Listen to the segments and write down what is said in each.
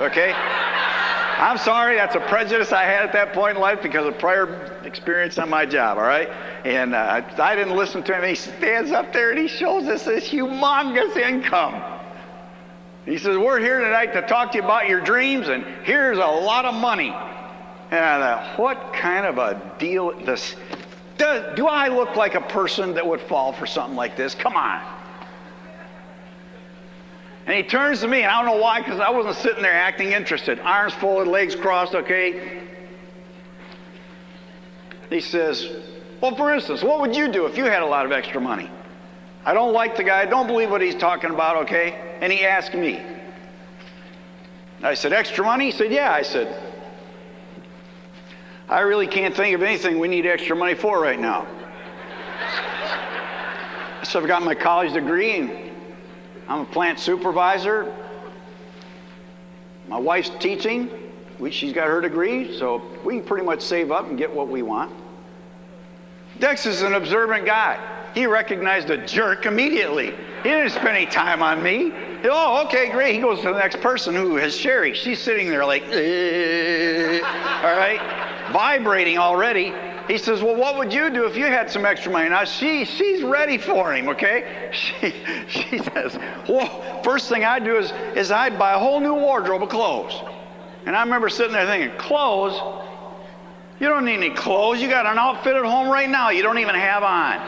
okay? I'm sorry, that's a prejudice I had at that point in life because of prior experience on my job, all right? And I didn't listen to him. He stands up there and he shows us this humongous income. He says, we're here tonight to talk to you about your dreams, and here's a lot of money. And I thought, what kind of a deal this? Do I look like a person that would fall for something like this? Come on. And he turns to me, and I don't know why, because I wasn't sitting there acting interested. Arms folded, legs crossed, okay? He says, well, for instance, what would you do if you had a lot of extra money? I don't like the guy, don't believe what he's talking about, okay? And he asked me. I said, extra money? He said, yeah. I said, I really can't think of anything we need extra money for right now. So I've got my college degree, and I'm a plant supervisor. My wife's teaching. She's got her degree, so we can pretty much save up and get what we want. Dex is an observant guy. He recognized a jerk immediately. He didn't spend any time on me. Oh, okay, great. He goes to the next person, who is Sherry. She's sitting there like, all right, vibrating already. He says, well, what would you do if you had some extra money? Now, she's ready for him, okay? She says, well, first thing I'd do is I'd buy a whole new wardrobe of clothes. And I remember sitting there thinking, clothes? You don't need any clothes. You got an outfit at home right now you don't even have on.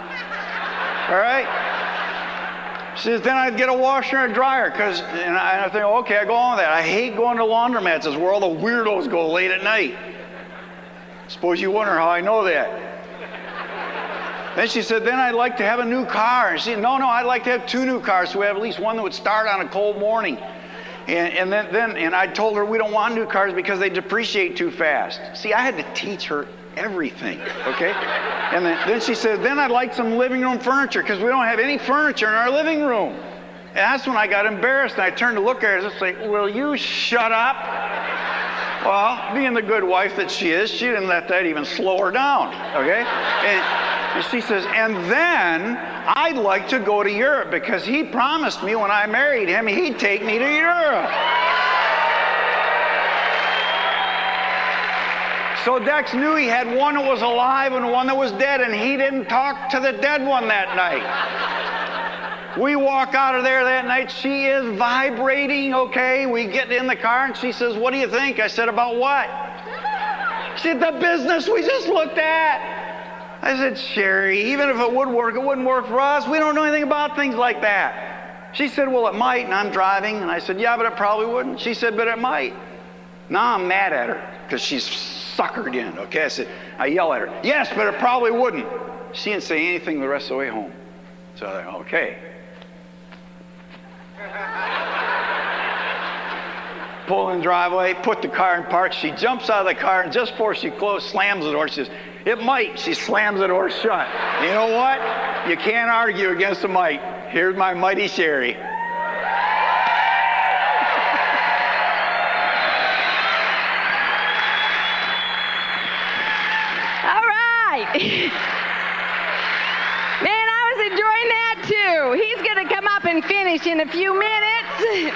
All right? She says, then I'd get a washer and a dryer, and I think, okay, I go on with that. I hate going to laundromats. It's where all the weirdos go late at night. Suppose you wonder how I know that. Then she said, then I'd like to have a new car. And she said, no, I'd like to have 2 new cars so we have at least one that would start on a cold morning. And then I told her we don't want new cars because they depreciate too fast. See, I had to teach her everything, okay? And then she said, then I'd like some living room furniture because we don't have any furniture in our living room. And that's when I got embarrassed, and I turned to look at her and just like, will you shut up? Well, being the good wife that she is, she didn't let that even slow her down, okay? And she says, and then I'd like to go to Europe because he promised me when I married him he'd take me to Europe. So Dex knew he had one that was alive and one that was dead, and he didn't talk to the dead one that night. We walk out of there that night. She is vibrating, okay? We get in the car, and she says, what do you think? I said, about what? She said, the business we just looked at. I said, Sherry, even if it would work, it wouldn't work for us. We don't know anything about things like that. She said, well, it might, and I'm driving. And I said, yeah, but it probably wouldn't. She said, but it might. Now I'm mad at her because she's suckered in, okay? I yell at her, yes, but it probably wouldn't. She didn't say anything the rest of the way home. So I thought, okay. Pull in the driveway, put the car in park. She jumps out of the car, and just before she slams the door, she says, it might. She slams the door shut. You know what? You can't argue against a might. Here's my mighty Sherry. All right. Man, I was enjoying that too. He's going to come up and finish in a few minutes.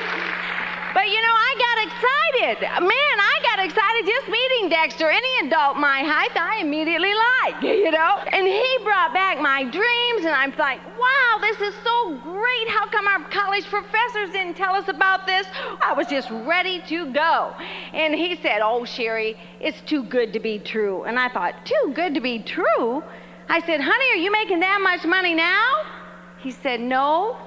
But you know, I got excited. Man, I got excited just meeting Dexter. Any adult my height, I immediately like, you know. And he brought back my dreams, and I'm like, wow, this is so great. How come our college professors didn't tell us about this? I was just ready to go. And he said, oh, Sherry, it's too good to be true. And I thought, too good to be true? I said, honey, are you making that much money now? He said, no.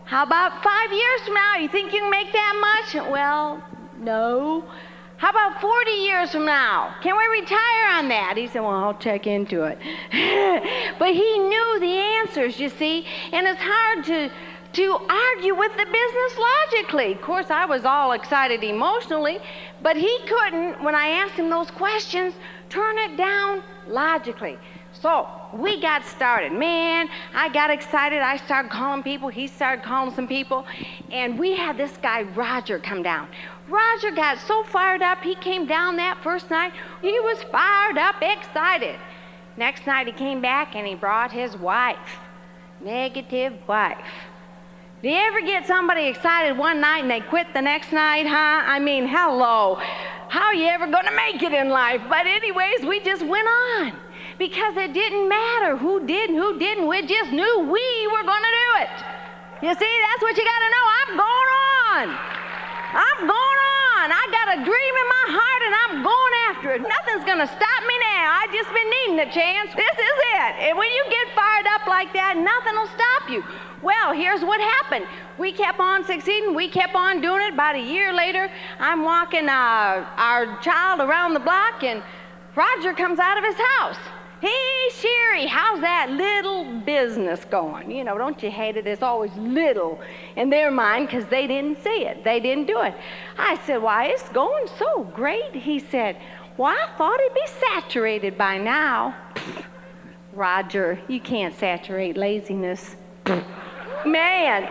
How about 5 years from now? You think you can make that much? Well, no. How about 40 years from now? Can we retire on that? He said, well, I'll check into it. But he knew the answers, you see, and it's hard to argue with the business logically. Of course, I was all excited emotionally, but he couldn't, when I asked him those questions, turn it down logically. So we got started. Man, I got excited. I started calling people. He started calling some people. And we had this guy, Roger, come down. Roger got so fired up, he came down that first night. He was fired up, excited. Next night he came back and he brought his wife. Negative wife. Do you ever get somebody excited one night and they quit the next night, huh? I mean, hello. How are you ever going to make it in life? But anyways, we just went on because it didn't matter who did and who didn't. We just knew we were going to do it. You see, that's what you got to know. I'm going on. I'm going on. I got a dream in my heart and I'm going after it. Nothing's going to stop me now. I've just been needing a chance. This is it. And when you get fired up like that, nothing will stop you. Well, here's what happened. We kept on succeeding. We kept on doing it. About a year later, I'm walking our child around the block, and Roger comes out of his house. Hey, Sherry, how's that little business going? You know, don't you hate it? It's always little in their mind because they didn't see it. They didn't do it. I said, why, it's going so great. He said, well, I thought it'd be saturated by now. Roger, you can't saturate laziness. Man,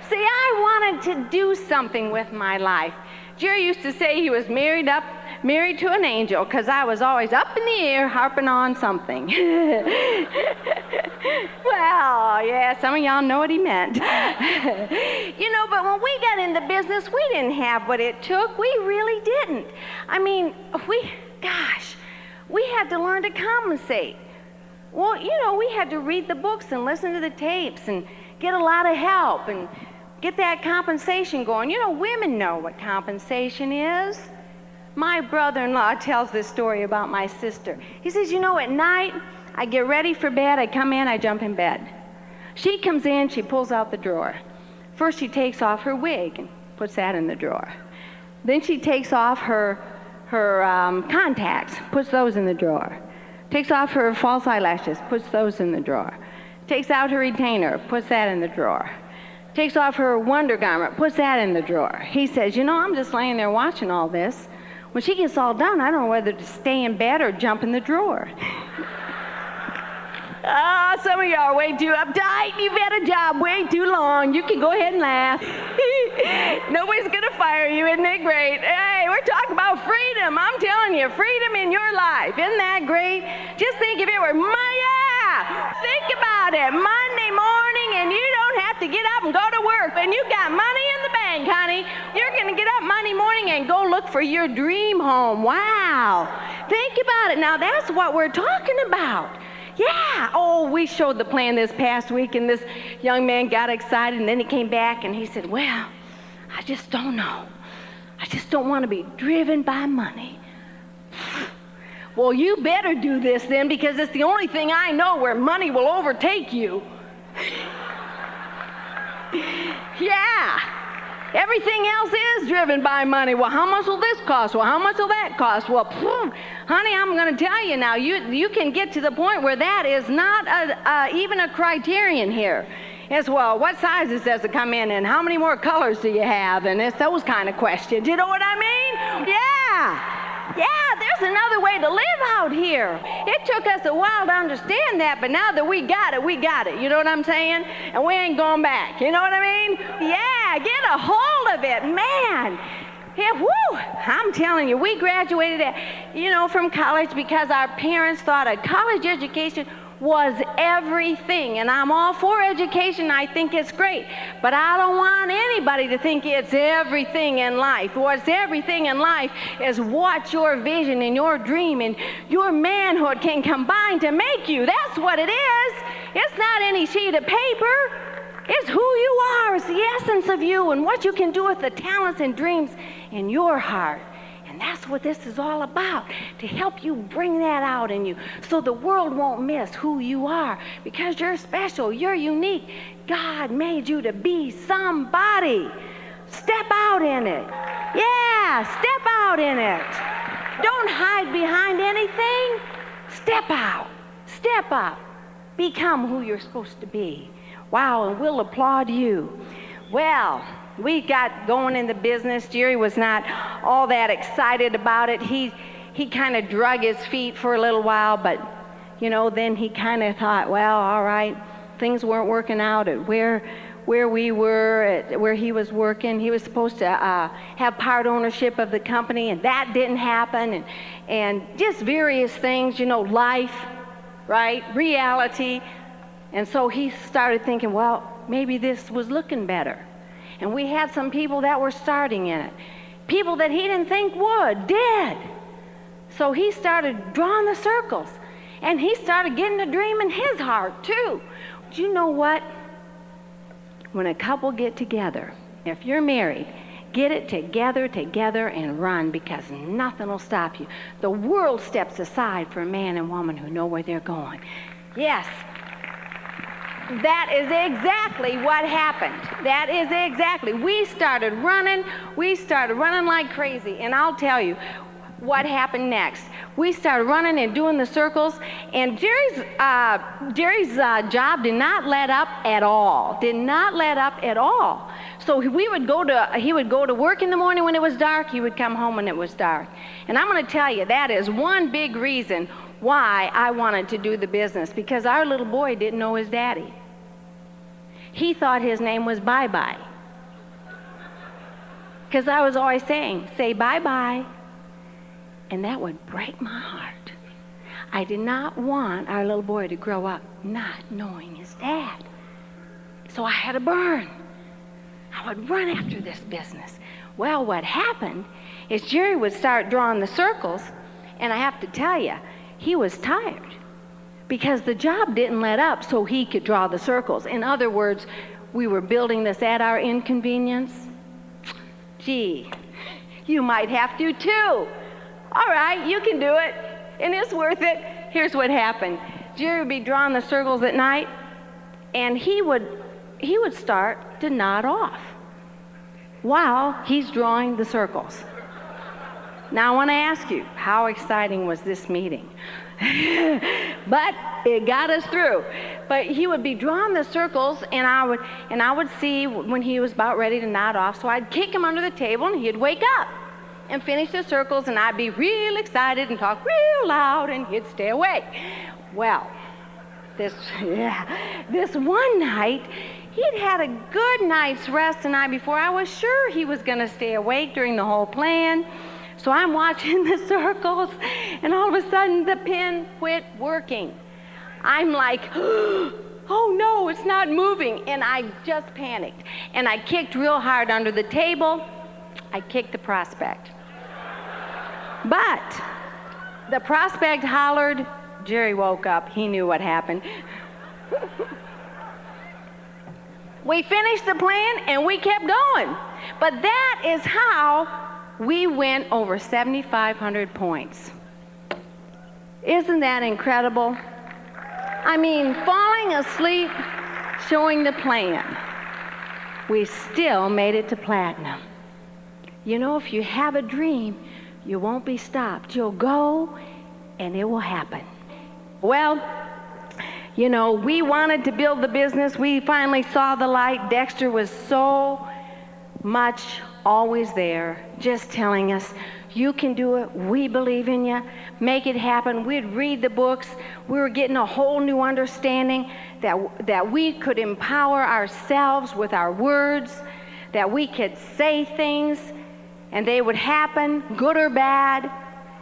see, I wanted to do something with my life. Jerry used to say he was married to an angel because I was always up in the air harping on something. Well, yeah, some of y'all know what he meant. You know, but when we got into business, we didn't have what it took. We really didn't. I mean, we had to learn to compensate. Well, you know, we had to read the books and listen to the tapes and get a lot of help and get that compensation going. You know, women know what compensation is. My brother-in-law tells this story about my sister. He says, you know, at night, I get ready for bed, I come in, I jump in bed. She comes in, she pulls out the drawer. First, she takes off her wig and puts that in the drawer. Then she takes off her contacts, puts those in the drawer. Takes off her false eyelashes, puts those in the drawer. Takes out her retainer, puts that in the drawer. Takes off her wonder garment, puts that in the drawer. He says, you know, I'm just laying there watching all this. When she gets all done, I don't know whether to stay in bed or jump in the drawer. Some of you are way too uptight. You've had a job way too long. You can go ahead and laugh. Nobody's going to fire you. Isn't it great? Hey, we're talking about freedom. I'm telling you, freedom in your life. Isn't that great? Just think if it were think about it. Monday morning and you don't have to get up and go to work and you got money in the bank, honey. You're going to get up Monday morning and go look for your dream home. Wow. Think about it. Now, that's what we're talking about. Yeah. Oh, we showed the plan this past week, and this young man got excited, and then he came back, and he said, well, I just don't know. I just don't want to be driven by money. Well, you better do this then, because it's the only thing I know where money will overtake you. Yeah. Everything else is driven by money. Well, how much will this cost? Well, how much will that cost? Well, honey, I'm going to tell you now, you can get to the point where that is not even a criterion here. It's, well, what sizes does it come in, and how many more colors do you have? And it's those kind of questions. You know what I mean? Yeah. Yeah, there's another way to live out here. It took us a while to understand that, but now that we got it, we got it. You know what I'm saying? And we ain't going back. You know what I mean? Yeah, get a hold of it, man. Yeah, woo! I'm telling you, we graduated, from college because our parents thought a college education was everything, and I'm all for education. I think it's great, but I don't want anybody to think it's everything in life. What's everything in life is what your vision and your dream and your manhood can combine to make you. That's what it is. It's not any sheet of paper. It's who you are. It's the essence of you and what you can do with the talents and dreams in your heart. And that's what this is all about, to help you bring that out in you so the world won't miss who you are, because you're special, you're unique. God made you to be somebody. Step out in it. Yeah, step out in it. Don't hide behind anything. Step out. Step up. Become who you're supposed to be. Wow, and we'll applaud you. Well, we got going in the business. Jerry was not all that excited about it. He kind of drug his feet for a little while, but, then he kind of thought, well, all right, things weren't working out at where we were, at where he was working. He was supposed to have part ownership of the company, and that didn't happen, and just various things, life, right, reality. And so he started thinking, well, maybe this was looking better. And we had some people that were starting in it. People that he didn't think would, did. So he started drawing the circles. And he started getting a dream in his heart, too. Do you know what? When a couple get together, if you're married, get it together, and run, because nothing will stop you. The world steps aside for a man and woman who know where they're going. Yes, that is exactly what happened. That is exactly. We started running like crazy. And I'll tell you what happened next. We started running and doing the circles, and Jerry's job did not let up at all. Did not let up at all. So he would go to work in the morning when it was dark. He would come home when it was dark. And I'm going to tell you, that is one big reason why I wanted to do the business, because our little boy didn't know his daddy. He thought his name was Bye-Bye. Because I was always saying, say bye-bye. And that would break my heart. I did not want our little boy to grow up not knowing his dad. So I had to burn. I would run after this business. Well, what happened is Jerry would start drawing the circles, and I have to tell you, he was tired because the job didn't let up so he could draw the circles. In other words, we were building this at our inconvenience. Gee, you might have to too. All right, you can do it, and it's worth it. Here's what happened. Jerry would be drawing the circles at night, and he would start to nod off while he's drawing the circles. Now I want to ask you, how exciting was this meeting? But it got us through. But he would be drawing the circles, and I would see when he was about ready to nod off, so I'd kick him under the table, and he'd wake up and finish the circles, and I'd be real excited and talk real loud, and he'd stay awake. Well, this one night, he'd had a good night's rest the night before. I was sure he was going to stay awake during the whole plan. So I'm watching the circles, and all of a sudden the pen quit working. I'm like, oh no, it's not moving, and I just panicked. And I kicked real hard under the table. I kicked the prospect. But the prospect hollered. Jerry woke up. He knew what happened. We finished the plan, and we kept going. But that is how we went over 7,500 points. Isn't that incredible? I mean, falling asleep, showing the plan. We still made it to platinum. You know, if you have a dream, you won't be stopped. You'll go, and it will happen. Well, you know, we wanted to build the business. We finally saw the light. Dexter was so much always there, just telling us, you can do it. We believe in you. Make it happen. We'd read the books. We were getting a whole new understanding that we could empower ourselves with our words, that we could say things, and they would happen, good or bad.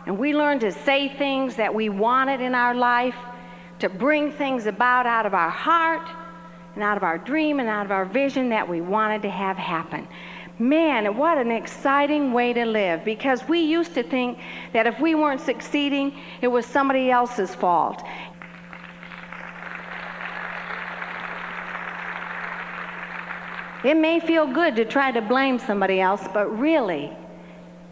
And we learned to say things that we wanted in our life, to bring things about out of our heart and out of our dream and out of our vision that we wanted to have happen. Man, what an exciting way to live, because we used to think that if we weren't succeeding, it was somebody else's fault. It may feel good to try to blame somebody else, but really,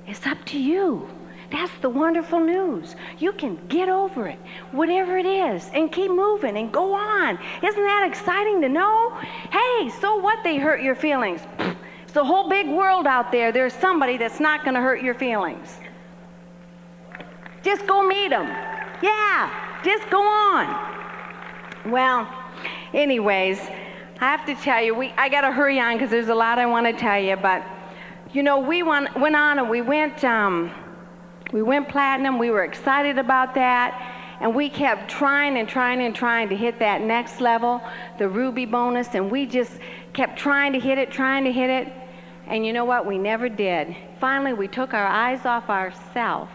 it's up to you. That's the wonderful news. You can get over it, whatever it is, and keep moving and go on. Isn't that exciting to know? Hey, so what they hurt your feelings? It's the whole big world out there. There's somebody that's not going to hurt your feelings. Just go meet them. Yeah, just go on. Well, anyways, I have to tell you, I got to hurry on because there's a lot I want to tell you. But, you know, we went on and we went platinum. We were excited about that. And we kept trying to hit that next level, the Ruby bonus. And we just kept trying to hit it. And you know what? We never did. Finally, we took our eyes off ourselves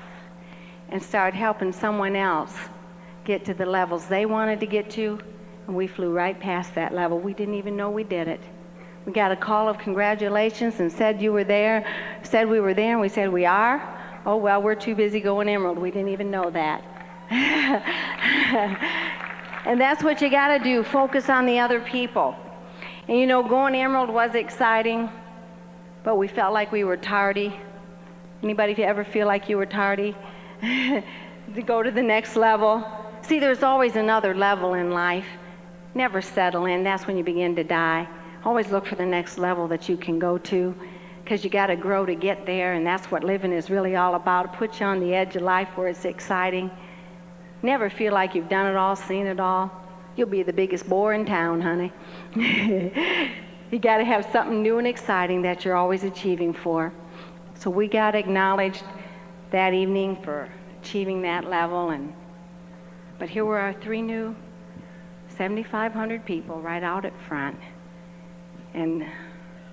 and started helping someone else get to the levels they wanted to get to And we flew right past that level. We didn't even know we did it. We got a call of congratulations and said you were there, said we were there, and we said we are. Oh, well, we're too busy going Emerald. We didn't even know that. And that's what you got to do, focus on the other people. And you know, going Emerald was exciting, but we felt like we were tardy. Anybody ever feel like you were tardy to go to the next level? See, there's always another level in life. Never settle in. That's when you begin to die. Always look for the next level that you can go to, because you got to grow to get there, and that's what living is really all about. It puts you on the edge of life where it's exciting. Never feel like you've done it all, seen it all. You'll be the biggest bore in town, honey. You got to have something new and exciting that you're always achieving for. So we got acknowledged that evening for achieving that level, but here were our 3 new 7,500 people right out at front. And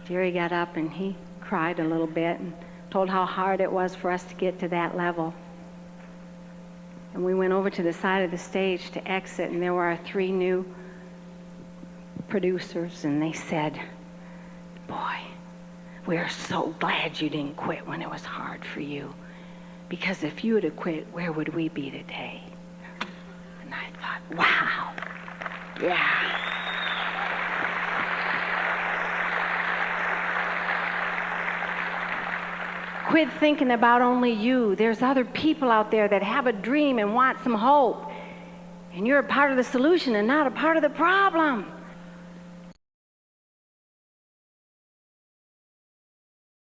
Jerry got up and he cried a little bit and told how hard it was for us to get to that level. And we went over to the side of the stage to exit, and there were our 3 new producers, and they said, "Boy, we are so glad you didn't quit when it was hard for you, because if you would have quit, where would we be today?" And I thought, wow, yeah. Quit thinking about only you. There's other people out there that have a dream and want some hope. And you're a part of the solution and not a part of the problem.